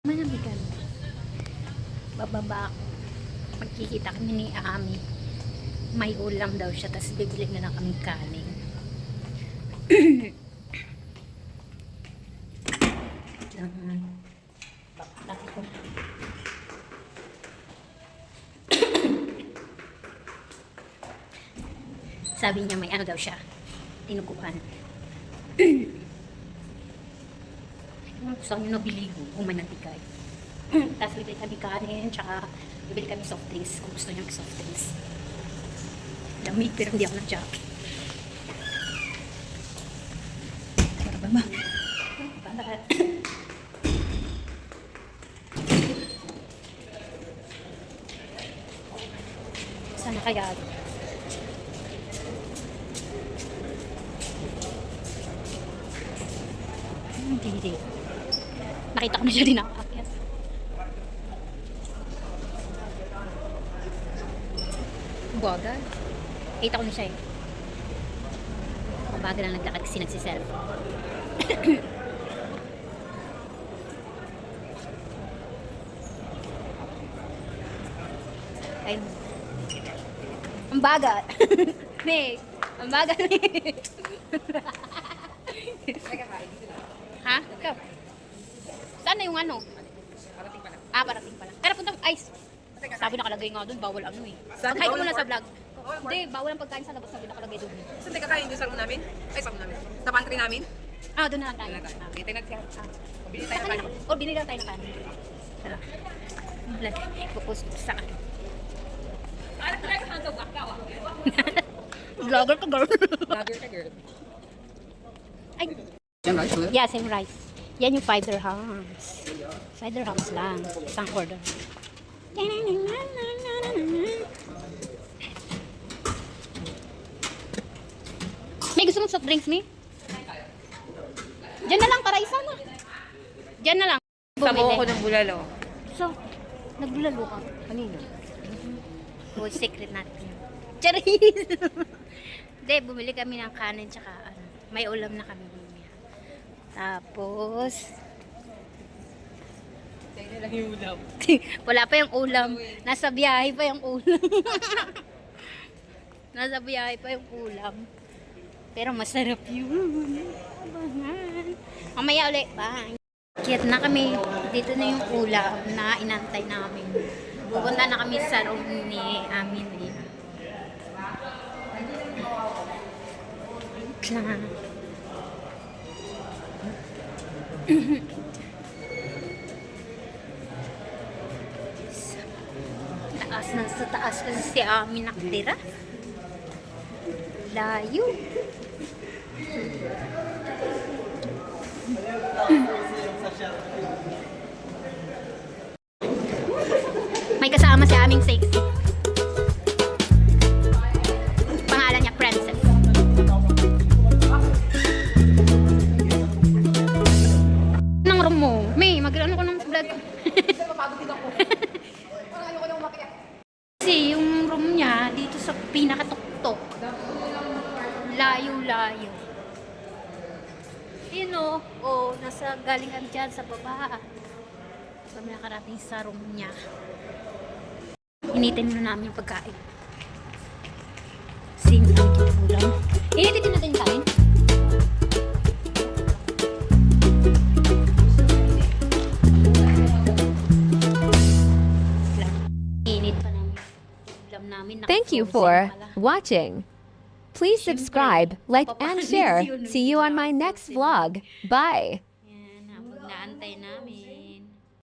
Manamigan. Bababa ako. Magkikita kami ni Ami. May ulam daw siya, tapos bibili na lang kami kanin. Sabi niya may ano daw siya, tinukuhan. Gusto nyo nabili ko kung may natigay. Tapos bibili kami kanin, tsaka bibili kami soft drinks kung gusto nyo soft drinks. Lamig pero hindi ako nag-jacket. Para ba ba? Sana kaya hindi. Nakita ko na siya din nakaakyat. Baga. Kita ko na siya eh. Baga lang naglakad kasi nagsiself. Ayun. Ang baga. Meg. Ang baga. Ha? Ikaw? Saan na yung ano? Parating pa lang. Ah, parating pala. Tara, punta. Ice. Sabi nakalagay nga doon, bawal ano eh. Pagkain ko muna sa vlog. Hindi, bawal ang pagkain sa labas. Sabi nakalagay doon. Saan tayo kakain doon sa room namin? Ay, sa room namin. Sa pantry namin? Ah, doon na lang tayo. Okay, tayo nagsiya. Bili tayo ng kanin. O, binili lang tayo ng kanin. Tara. Vlog. Ipopost ko sa akin. Vlogger ka, girl. Vlogger ka, girl. Ay, Yan, rice ulit? yeah, same rice. Yan yung 5 dirhams. 5 dirhams lang. Isang order. May gusto mong soft drinks, Mi? Diyan na lang, para isa na. Diyan na lang. Sabaw ako ng bulalo. So, naglulalo ka. Kanino? Oh, secret natin. Charis! Hindi, bumili kami ng kanin tsaka ano, may ulam na kami bumili. Tapos, Tayo na lang yung ulam. wala pa yung ulam. Nasa biyahe pa yung ulam. Nasa biyahe pa yung ulam. Pero masarap yun. Abangan. Mamaya ulit. Bye. Kiyat na kami. Dito na yung ulam na inantay namin. Pupunta na kami sa room ni Amin. Wait lang. Taas na sa taas kasi si Amin nakatira. Layo. May kasama si aming sexy. Pangalan niya Princess. Nang room mo. May, mag-ano ko ng vlog. Kasi yung room niya dito sa pinakatuktok. Layo-layo. Yun o. Oh, nasa galing kami dyan sa baba. Kami nakarating sa room niya. Initin na namin yung pagkain. Sing ang ulam. Initin natin yung kain. Init pa namin. Ulam namin. Thank you for watching. Please subscribe, like, and share. See you on my next vlog. Bye. Yan, habang naantay namin.